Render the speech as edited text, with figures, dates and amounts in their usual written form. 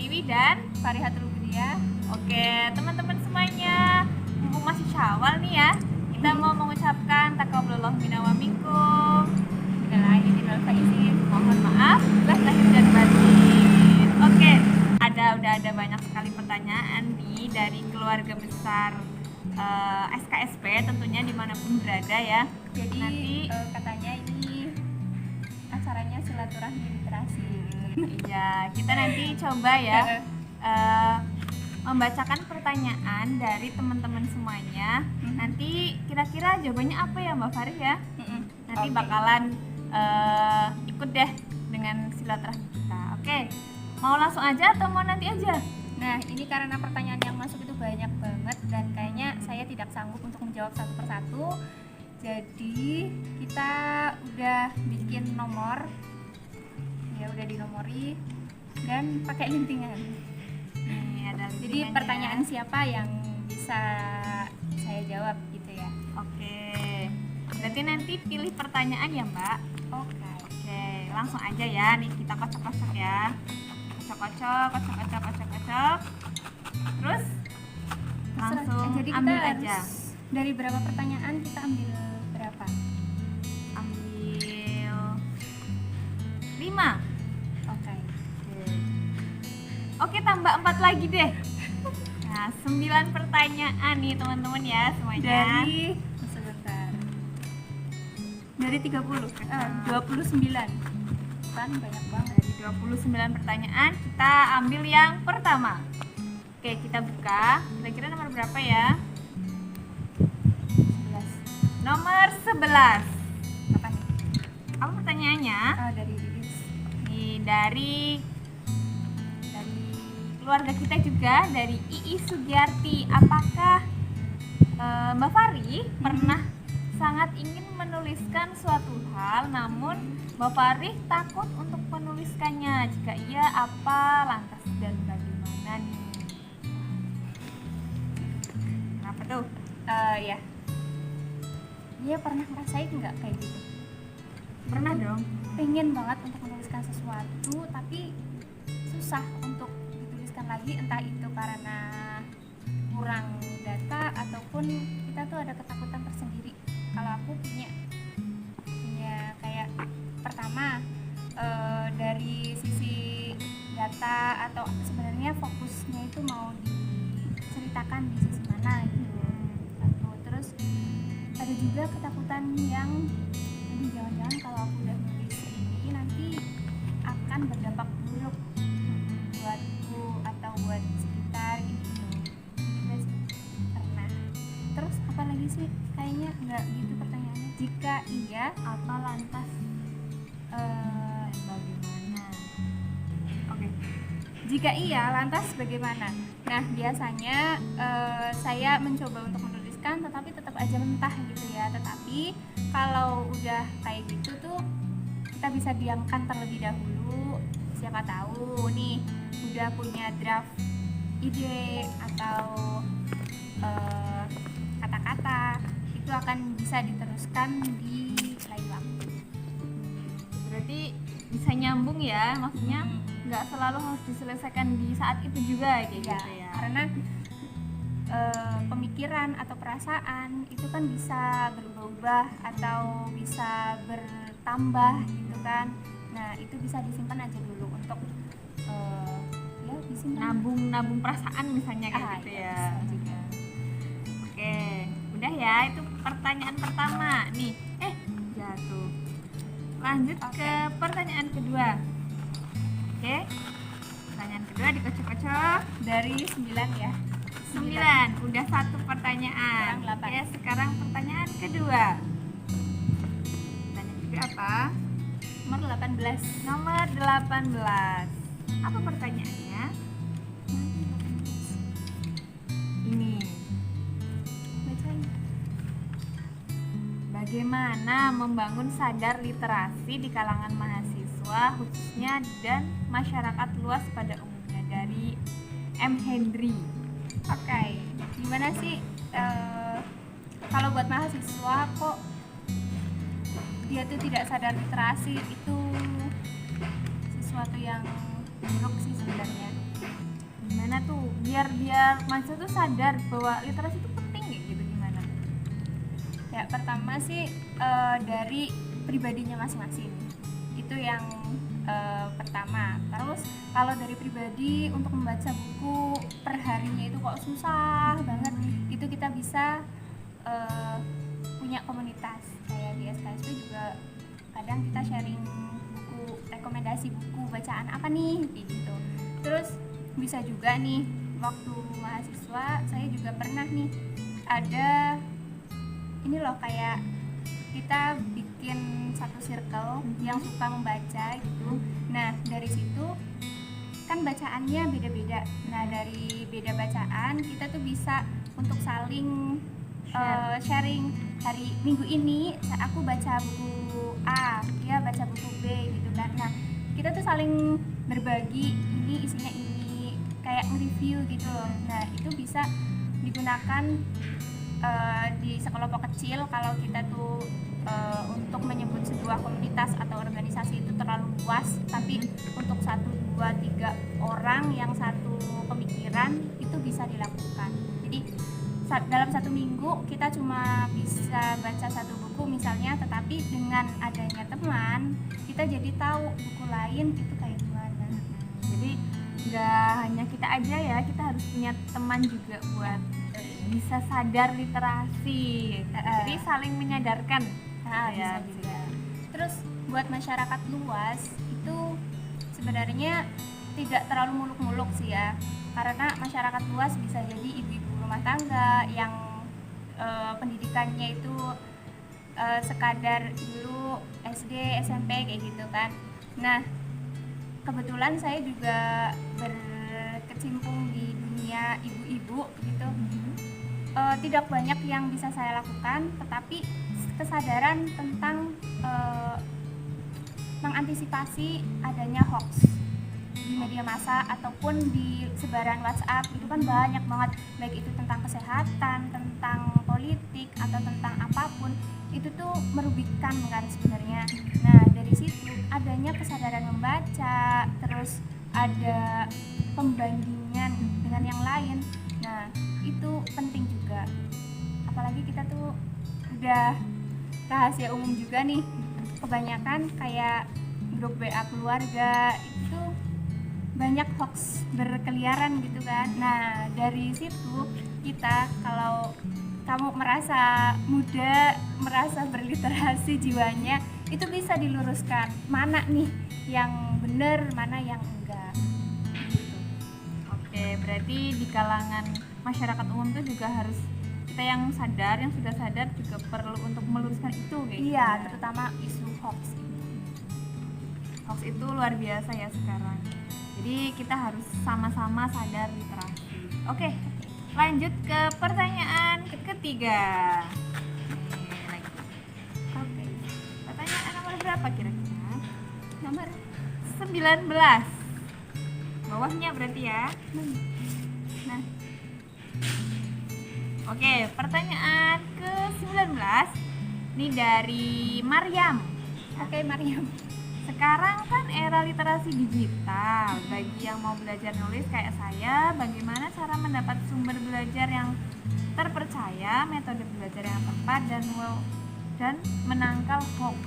Pratiwi dan Farihatul Budia. Oke, teman-teman semuanya, mumpung masih Syawal nih ya, kita mau mengucapkan taqabbalallahu minna wa minkum. Minal aidin wal faizin. Mohon maaf lahir dan batin. Oke, udah ada banyak sekali pertanyaan nih dari keluarga besar SKSP tentunya dimanapun berada ya. Jadi nanti katanya ini acaranya silaturahmi literasi. Iya, kita nanti coba ya membacakan pertanyaan dari teman-teman semuanya. Nanti kira-kira jawabannya apa ya Mbak Farid ya? Nanti bakalan ikut deh dengan silaturahmi kita. Oke, mau langsung aja atau mau nanti aja? Nah, ini karena pertanyaan yang masuk itu banyak banget dan kayaknya saya tidak sanggup untuk menjawab satu persatu. Jadi kita udah bikin nomor, ya udah dinomori dan pakai lintingan. Nih, ada Jadi lintingannya. pertanyaan siapa yang bisa saya jawab gitu ya? Oke, berarti nanti pilih pertanyaan ya Mbak. Oke, langsung aja ya. Nih kita kocok-kocok ya. Kocok. Terus langsung Jadi kita ambil harus aja. dari berapa pertanyaan kita ambil berapa? Ambil 5. Oke, tambah 4 lagi deh. Nah, 9 pertanyaan nih teman-teman ya semuanya. Dari 30, 29. Kan banyak banget. Dari 29 pertanyaan kita ambil yang pertama. Oke, kita buka. Kira-kira nomor berapa ya? 11. Nomor 11. Apa nih? Apa pertanyaannya? Dari Didis. Nih, dari keluarga kita juga, dari Ii Sugiyarti. Apakah Mbak Fari pernah sangat ingin menuliskan suatu hal, namun Mbak Fari takut untuk menuliskannya? Jika iya, apa, lantas dan bagaimana nih? Kenapa tuh? Ya. Dia pernah ngerasain nggak kayak gitu? Pernah dong. Pengen banget untuk menuliskan sesuatu, tapi susah untuk dituliskan lagi, entah itu karena kurang data ataupun kita tuh ada ketakutan tersendiri. Kalau aku punya kayak pertama dari sisi data atau sebenarnya fokusnya itu mau diceritakan di sisi mana gitu. Terus ada juga ketakutan yang jangan-jangan kalau aku udah nulis ini nanti akan berdampak buruk buatku atau buat sekitar gitu. Juga sih pernah. Terus apa lagi sih? Kayaknya nggak gitu pertanyaannya. Jika iya, apa lantas bagaimana? Oke. Jika iya, lantas bagaimana? Nah, biasanya saya mencoba untuk menuliskan, tetapi tetap aja mentah gitu ya. Tetapi kalau udah kayak gitu tuh, kita bisa diamkan terlebih dahulu. Siapa tahu nih udah punya draft ide atau kata-kata, itu akan bisa diteruskan di lain waktu. Berarti bisa nyambung ya, maksudnya nggak selalu harus diselesaikan di saat itu juga kayak gitu ya. Karena pemikiran atau perasaan itu kan bisa berubah-ubah atau bisa bertambah gitu kan. Nah, itu bisa disimpan aja dulu untuk ya disimpan. Nabung perasaan misalnya kayak gitu ya. Juga. Oke, udah ya, itu pertanyaan pertama nih. Jatuh. Lanjut ke pertanyaan kedua. Oke, pertanyaan kedua dikocok-kocok. Dari 9 ya. 9, udah 1 pertanyaan. Sekarang 8. Oke, sekarang pertanyaan kedua. Pertanyaan kedua apa? Nomor 18. Nomor 18. Apa pertanyaannya? Ini. Bacain. Bagaimana membangun sadar literasi di kalangan mahasiswa khususnya dan masyarakat luas pada umumnya, dari M. Hendry. Oke. Gimana sih kalau buat mahasiswa kok dia tuh tidak sadar literasi? Itu sesuatu yang buruk sih sebenarnya. tuh biar mahasiswa tuh sadar bahwa literasi itu penting kayak gitu, gimana? Ya pertama sih dari pribadinya masing-masing, itu yang pertama. Terus kalau dari pribadi untuk membaca buku perharinya itu kok susah banget, itu kita bisa punya komunitas kayak di SKSP juga. Kadang kita sharing buku, rekomendasi buku bacaan apa nih gitu. Terus bisa juga nih waktu mahasiswa saya juga pernah nih ada ini loh, kayak kita bikin satu circle yang suka membaca gitu. Nah dari situ kan bacaannya beda-beda. Nah dari beda bacaan kita tuh bisa untuk saling sharing. Hari minggu ini aku baca buku A, dia baca buku B gitu kan. Nah kita tuh saling berbagi, ini isinya ini, kayak nge-review gitu loh. Nah itu bisa digunakan di sekelompok kecil. Kalau kita tuh untuk menyebut sebuah komunitas atau organisasi itu terlalu luas, tapi untuk 1, 2, 3 orang yang satu pemikiran itu bisa dilakukan. Jadi dalam 1 minggu kita cuma bisa baca 1 buku misalnya, tetapi dengan adanya teman kita jadi tahu buku lain itu kayak gimana. Jadi nggak hanya kita aja ya, kita harus punya teman juga buat bisa sadar literasi. Jadi saling menyadarkan. Bisa juga. Terus buat masyarakat luas itu sebenarnya tidak terlalu muluk-muluk sih ya, karena masyarakat luas bisa jadi ibu-ibu rumah tangga yang pendidikannya itu sekadar dulu SD, SMP kayak gitu kan. Nah kebetulan saya juga berkecimpung di dunia ibu-ibu gitu. Tidak banyak yang bisa saya lakukan, tetapi kesadaran tentang mengantisipasi adanya hoax di media massa ataupun di sebaran WhatsApp itu kan banyak banget, baik itu tentang kesehatan, tentang politik atau tentang apapun, itu tuh merugikan kan sebenarnya. Nah dari situ adanya kesadaran membaca, terus ada pembandingan dengan yang lain. Nah itu penting juga, apalagi kita tuh udah rahasia umum juga nih, kebanyakan kayak grup WA keluarga itu banyak hoax berkeliaran gitu kan. Nah dari situ kita, kalau kamu merasa muda, merasa berliterasi jiwanya, itu bisa diluruskan mana nih yang benar, mana yang enggak gitu. Oke, berarti di kalangan masyarakat umum tuh juga harus kita yang sadar, yang sudah sadar juga perlu untuk meluruskan itu kayak gitu. Iya, terutama isu hoax itu. Hoax itu luar biasa ya sekarang. Jadi kita harus sama-sama sadar literasi. Oke, lanjut ke pertanyaan ketiga. Nih, lagi. Oke. Pertanyaan nomor berapa kira-kira? Nomor 19. Bawahnya berarti ya. nah Oke, pertanyaan ke-19 ini dari Maryam. Oke, Mariam. Sekarang kan era literasi digital. Bagi yang mau belajar nulis kayak saya, bagaimana cara mendapat sumber belajar yang terpercaya, metode belajar yang tepat, dan menangkal hoax?